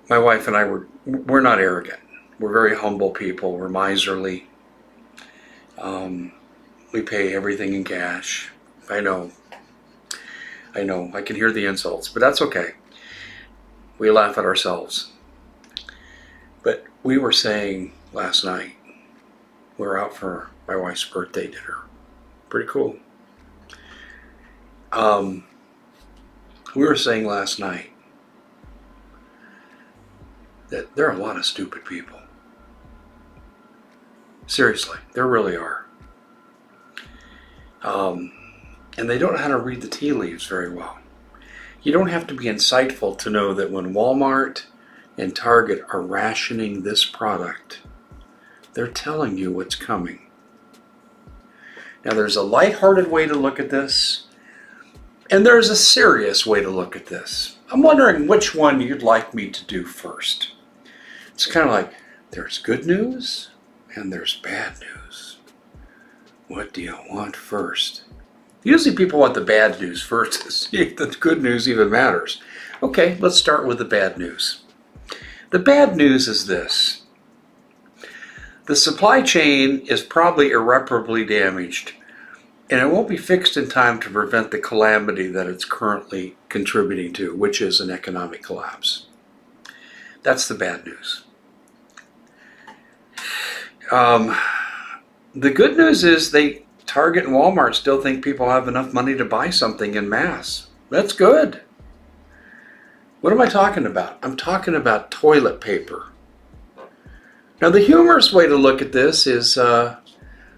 my wife and I we're not arrogant. We're very humble people. We're miserly. We pay everything in cash. I know. I can hear the insults, but that's okay. We laugh at ourselves. But we were saying last night, we were out for my wife's birthday dinner. Pretty cool. We were saying last night that there are a lot of stupid people. Seriously, there really are. And they don't know how to read the tea leaves very well. You don't have to be insightful to know that when Walmart and Target are rationing this product, they're telling you what's coming. Now, there's a lighthearted way to look at this, and there's a serious way to look at this. I'm wondering which one you'd like me to do first. It's kind of like there's good news and there's bad news. What do you want first? Usually people want the bad news first to see if the good news even matters. Okay, let's start with the bad news. The bad news is this. The supply chain is probably irreparably damaged, and it won't be fixed in time to prevent the calamity that it's currently contributing to, which is an economic collapse. That's the bad news. The good news is Target and Walmart still think people have enough money to buy something in mass. That's good. What am I talking about? I'm talking about toilet paper. Now, the humorous way to look at this is the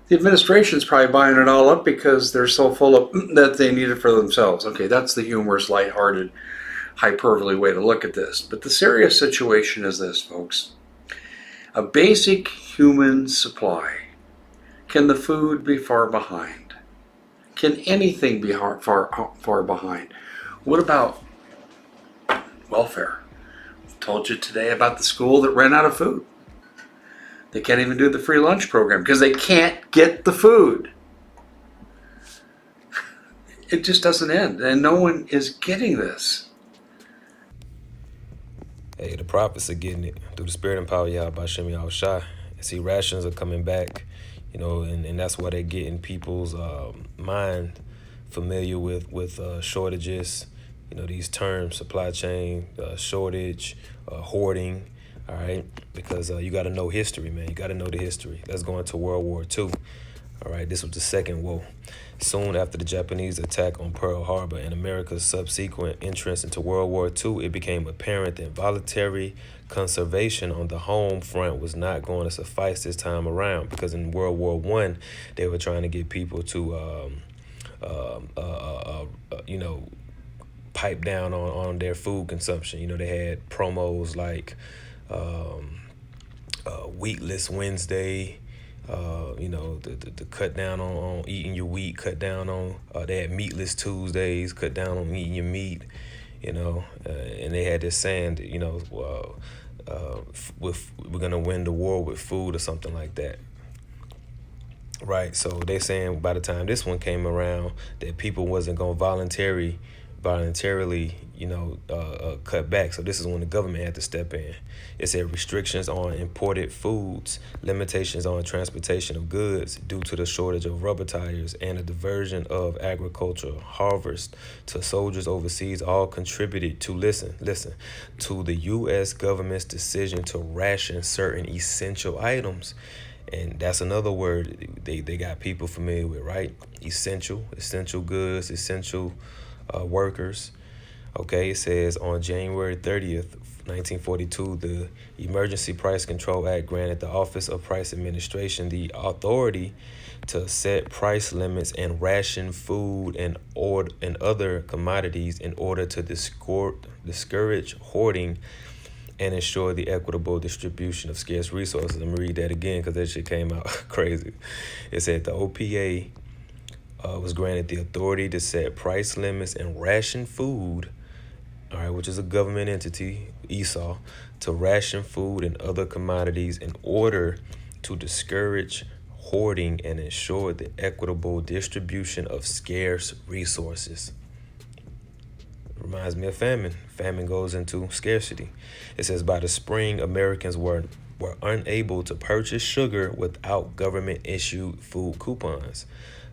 administration's probably buying it all up because they're so full of that they need it for themselves. Okay, that's the humorous, lighthearted, hyperbole way to look at this. But the serious situation is this, folks. A basic human supply. Can the food be far behind? Can anything be far behind? What about welfare? I told you today about the school that ran out of food. They can't even do the free lunch program because they can't get the food. It just doesn't end, and no one is getting this. Hey, the prophets are getting it through the spirit and power of Yahweh Shem Yahushua. See, rations are coming back, and that's why they're getting people's mind familiar with shortages. These terms: supply chain, shortage, hoarding. All right, because you got to know history, man. You got to know the history. Let's go into World War II. All right, this was the second war. Soon after the Japanese attack on Pearl Harbor and America's subsequent entrance into World War II, it became apparent that voluntary conservation on the home front was not going to suffice this time around, because in World War I, they were trying to get people to, pipe down on their food consumption. They had promos like Wheatless Wednesday. The cut down on eating your wheat, cut down on, they had Meatless Tuesdays, cut down on eating your meat, and they had this saying that, we're going to win the war with food or something like that. Right. So they're saying by the time this one came around that people wasn't going to voluntarily, cut back. So this is when the government had to step in. It said restrictions on imported foods, limitations on transportation of goods due to the shortage of rubber tires, and a diversion of agricultural harvest to soldiers overseas all contributed to, listen, to the U.S. government's decision to ration certain essential items. And that's another word they got people familiar with, right? Essential goods, essential workers. Okay, it says on January 30th, 1942, the Emergency Price Control Act granted the Office of Price Administration the authority to set price limits and ration food and other commodities in order to discourage hoarding and ensure the equitable distribution of scarce resources. Let me read that again because that shit came out crazy. It said the OPA was granted the authority to set price limits and ration food, all right, which is a government entity, ESA, to ration food and other commodities in order to discourage hoarding and ensure the equitable distribution of scarce resources. Reminds me of famine. Famine goes into scarcity. It says, by the spring, Americans were unable to purchase sugar without government-issued food coupons.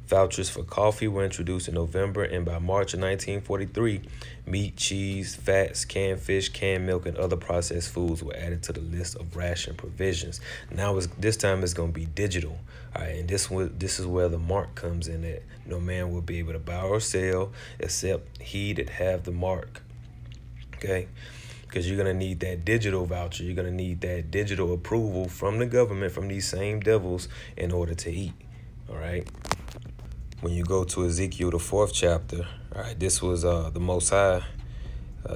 Vouchers for coffee were introduced in November, and by March of 1943, meat, cheese, fats, canned fish, canned milk, and other processed foods were added to the list of ration provisions. Now, this time it's going to be digital. All right, and this is where the mark comes in at. No man will be able to buy or sell except he that have the mark. Okay? Because you're going to need that digital voucher. You're going to need that digital approval from the government, from these same devils, in order to eat. All right? When you go to Ezekiel, the 4th chapter, all right, this was the Most High,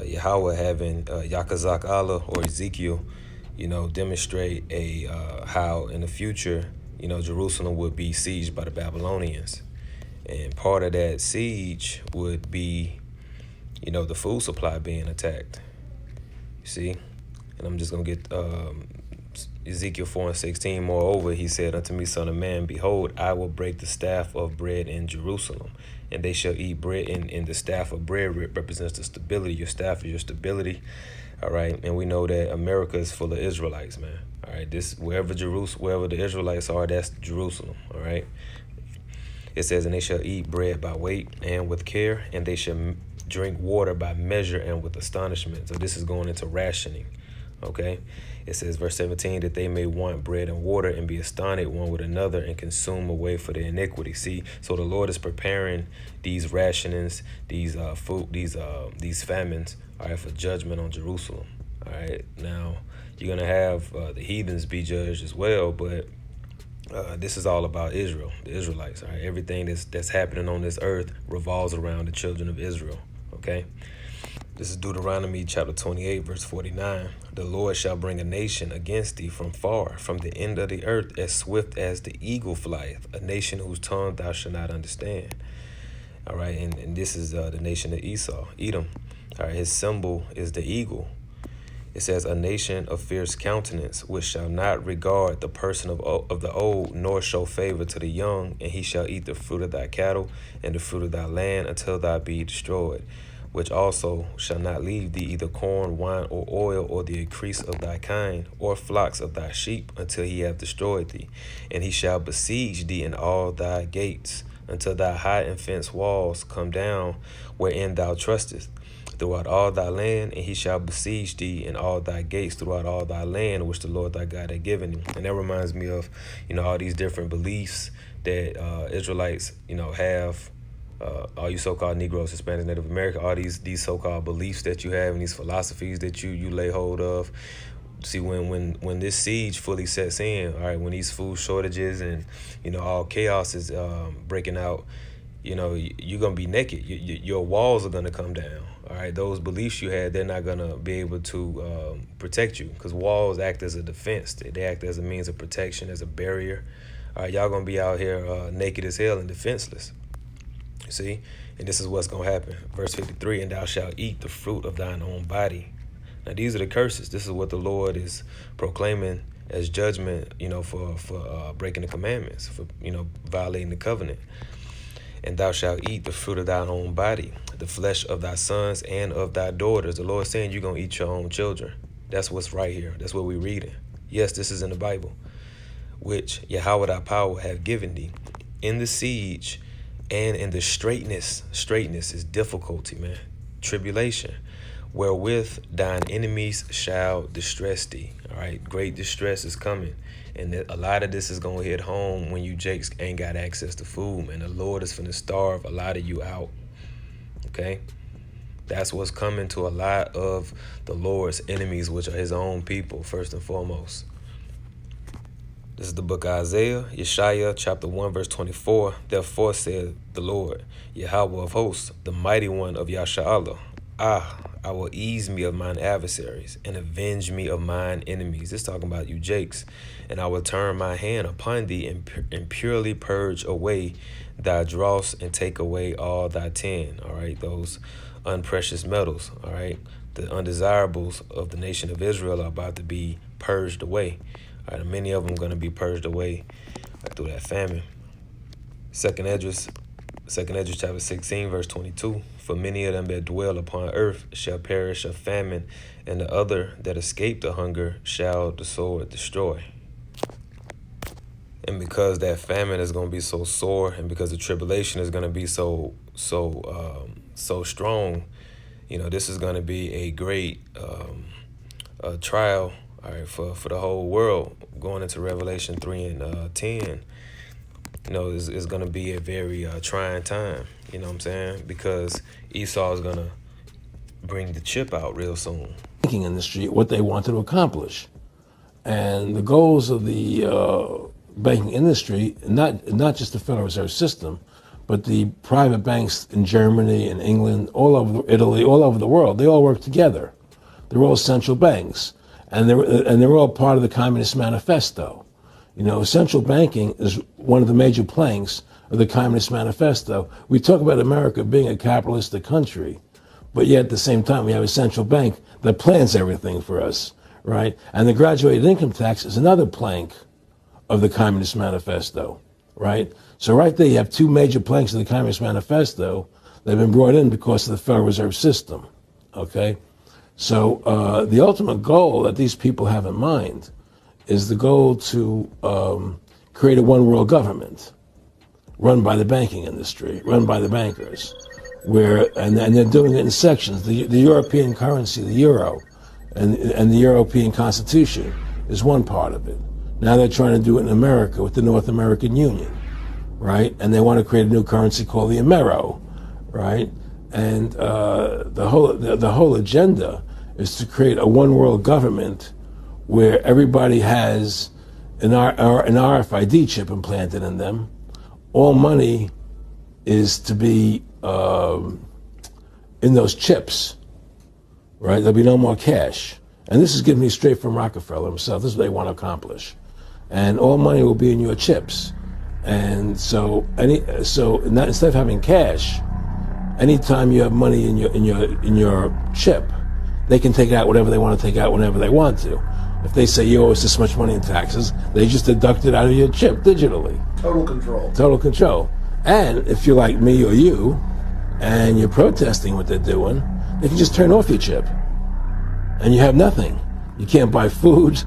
Yahweh, having Yakazak Allah, or Ezekiel, demonstrate how in the future, Jerusalem would be sieged by the Babylonians. And part of that siege would be, the food supply being attacked. You see? And I'm just going to get Ezekiel 4:16. Moreover, he said unto me, Son of man, behold, I will break the staff of bread in Jerusalem, and they shall eat bread. And the staff of bread represents the stability. Your staff is your stability. All right. And we know that America is full of Israelites, man. All right. Wherever the Israelites are, that's Jerusalem. All right. It says, and they shall eat bread by weight and with care, and they shall drink water by measure and with astonishment. So this is going into rationing. Okay. It says, verse 17, that they may want bread and water and be astonished one with another and consume away for their iniquity. See, so the Lord is preparing these rationings, these famines, all right, for judgment on Jerusalem. All right. Now, you're going to have the heathens be judged as well, but this is all about Israel, the Israelites. All right. Everything that's happening on this earth revolves around the children of Israel. Okay. This is Deuteronomy chapter 28, verse 49. The Lord shall bring a nation against thee from far, from the end of the earth, as swift as the eagle flieth, a nation whose tongue thou shalt not understand. All right, and this is the nation of Edom. All right, his symbol is the eagle. It says, a nation of fierce countenance, which shall not regard the person of the old, nor show favor to the young, and he shall eat the fruit of thy cattle and the fruit of thy land until thou be destroyed, which also shall not leave thee either corn, wine, or oil, or the increase of thy kind, or flocks of thy sheep, until he have destroyed thee. And he shall besiege thee in all thy gates, until thy high and fenced walls come down, wherein thou trustest, throughout all thy land, and he shall besiege thee in all thy gates throughout all thy land, which the Lord thy God hath given thee. And that reminds me of, all these different beliefs that Israelites, have. All you so-called Negroes, Hispanics, Native American, all these so-called beliefs that you have and these philosophies that you lay hold of. See, when this siege fully sets in, all right, when these food shortages and, all chaos is breaking out, you're going to be naked. Your walls are going to come down. All right, those beliefs you had, they're not going to be able to protect you, because walls act as a defense. They act as a means of protection, as a barrier. All right, y'all going to be out here naked as hell and defenseless. See, and this is what's going to happen. Verse 53, and thou shalt eat the fruit of thine own body. Now, these are the curses. This is what the Lord is proclaiming as judgment, for breaking the commandments, for, violating the covenant. And thou shalt eat the fruit of thine own body, the flesh of thy sons and of thy daughters. The Lord is saying you're going to eat your own children. That's what's right here. That's what we're reading. Yes, this is in the Bible, which Yahweh thy power have given thee in the siege and in the straightness. Straightness is difficulty, man. Tribulation, wherewith thine enemies shall distress thee. All right, great distress is coming. And a lot of this is going to hit home when you jakes ain't got access to food, man. The Lord is finna starve a lot of you out. Okay? That's what's coming to a lot of the Lord's enemies, which are his own people, first and foremost. This is the book of Isaiah, Yeshaya, chapter 1, verse 24. Therefore said the Lord, Yahweh of hosts, the mighty one of Yashar'Allah, I will ease me of mine adversaries and avenge me of mine enemies. It's talking about you jakes. And I will turn my hand upon thee and purely purge away thy dross and take away all thy tin. All right, those unprecious metals. All right, the undesirables of the nation of Israel are about to be purged away. All right, many of them going to be purged away through that famine. Second Esdras Second Ezra chapter 16, verse 22. For many of them that dwell upon earth shall perish of famine, and the other that escape the hunger shall the sword destroy. And because that famine is going to be so sore, and because the tribulation is going to be so strong, this is going to be a great trial, all right, for the whole world. Going into Revelation 3 and 10, is going to be a very trying time. You know what I'm saying? Because Esau is going to bring the chip out real soon. Banking industry, what they want to accomplish, and the goals of the banking industry, not just the Federal Reserve System, but the private banks in Germany and England, all over Italy, all over the world, they all work together. They're all central banks, and they're all part of the Communist Manifesto. Central banking is one of the major planks of the Communist Manifesto. We talk about America being a capitalistic country, but yet at the same time we have a central bank that plans everything for us, right? And the graduated income tax is another plank of the Communist Manifesto, right? So right there you have two major planks of the Communist Manifesto that have been brought in because of the Federal Reserve System, okay? So the ultimate goal that these people have in mind is the goal to create a one world government run by the banking industry, run by the bankers, and they're doing it in sections. The European currency, the euro, and the European Constitution is one part of it. Now they're trying to do it in America with the North American Union, right? And they want to create a new currency called the Amero, right? And the whole agenda is to create a one world government where everybody has an RFID chip implanted in them. All money is to be in those chips, right? There'll be no more cash. And this is given me straight from Rockefeller himself. This is what they want to accomplish. And all money will be in your chips. And so instead of having cash, anytime you have money in your chip, they can take out whatever they want to take out whenever they want to. If they say you owe us this much money in taxes, they just deduct it out of your chip digitally. Total control. Total control. And if you're like me or you, and you're protesting what they're doing, they can just turn off your chip. And you have nothing. You can't buy food.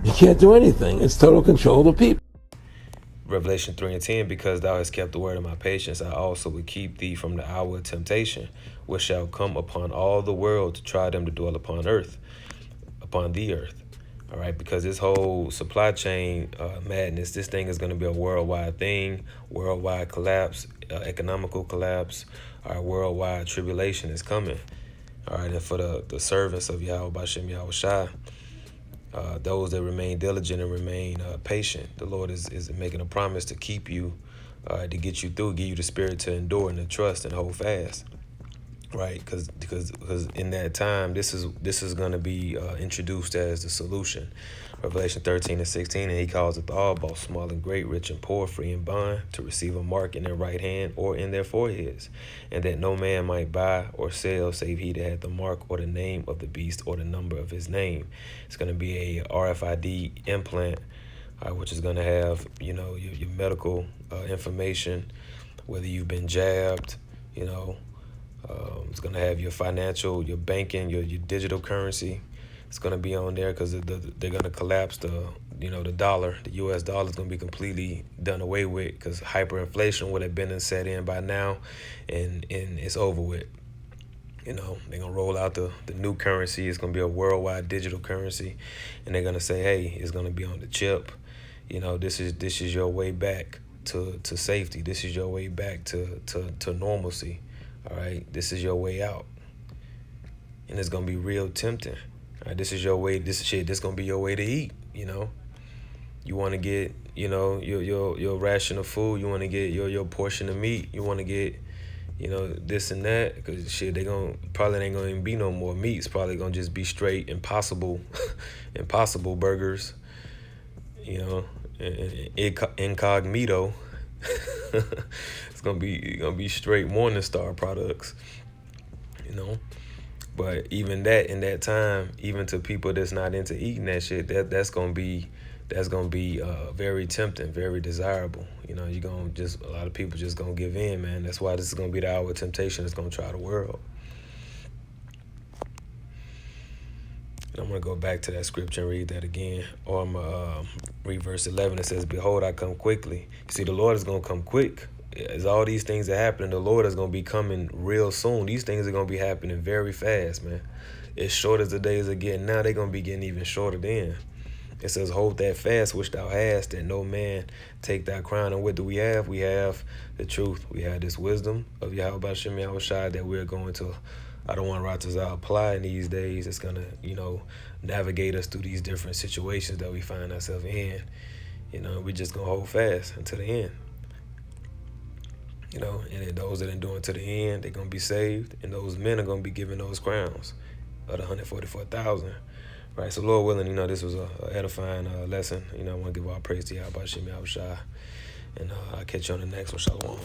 You can't do anything. It's total control of the people. Revelation 3 and 10, because thou hast kept the word of my patience, I also will keep thee from the hour of temptation, which shall come upon all the world to try them to dwell upon the earth. All right, because this whole supply chain madness, this thing is going to be a worldwide thing, worldwide collapse, economical collapse, our worldwide tribulation is coming. All right, and for the servants of Yahweh Bashem Yahweh Shai, those that remain diligent and remain patient, the Lord is making a promise to keep you, to get you through, give you the spirit to endure and to trust and hold fast. Right, because in that time, this is going to be introduced as the solution. Revelation 13 and 16, and he calls it all, both small and great, rich and poor, free and bond, to receive a mark in their right hand or in their foreheads, and that no man might buy or sell save he that had the mark or the name of the beast or the number of his name. It's going to be a RFID implant, which is going to have your medical information, whether you've been jabbed, it's going to have your financial, your banking, your digital currency. It's going to be on there because they're going to collapse the dollar. The U.S. dollar is going to be completely done away with because hyperinflation would have been set in by now, and it's over with. They're going to roll out the new currency. It's going to be a worldwide digital currency, and they're going to say, hey, it's going to be on the chip. This is your way back to safety. This is your way back to normalcy. All right, this is your way out, and it's gonna be real tempting. All right, this is your way. This gonna be your way to eat. You want to get your ration of food. You want to get your portion of meat. You want to get this and that because they probably ain't gonna even be no more meat. It's probably gonna just be straight impossible burgers. Incognito. It's gonna be straight Morningstar products, But even that in that time, even to people that's not into eating that shit, that's gonna be that's gonna be very tempting, very desirable. You know, you're gonna just, a lot of people just gonna give in, man. That's why this is gonna be the hour of temptation that's gonna try the world. And I'm gonna go back to that scripture and read that again. Or I'm gonna read verse 11. It says, "Behold, I come quickly." You see, the Lord is gonna come quick. As all these things are happening, the Lord is gonna be coming real soon. These things are gonna be happening very fast, man. As short as the days are getting now, they're gonna be getting even shorter then. It says, "Hold that fast which thou hast, that no man take thy crown." And what do we have? We have the truth. We have this wisdom of Yahweh Bashem Yahushai that we're going to, I don't want to apply in these days. It's going to, navigate us through these different situations that we find ourselves in. We're just going to hold fast until the end. And then those that endure to the end, they're going to be saved. And those men are going to be given those crowns of the 144,000. Right, so Lord willing, this was a edifying lesson. I want to give all praise to Yahweh Bashem Yahushai. And I'll catch you on the next one. Shalom.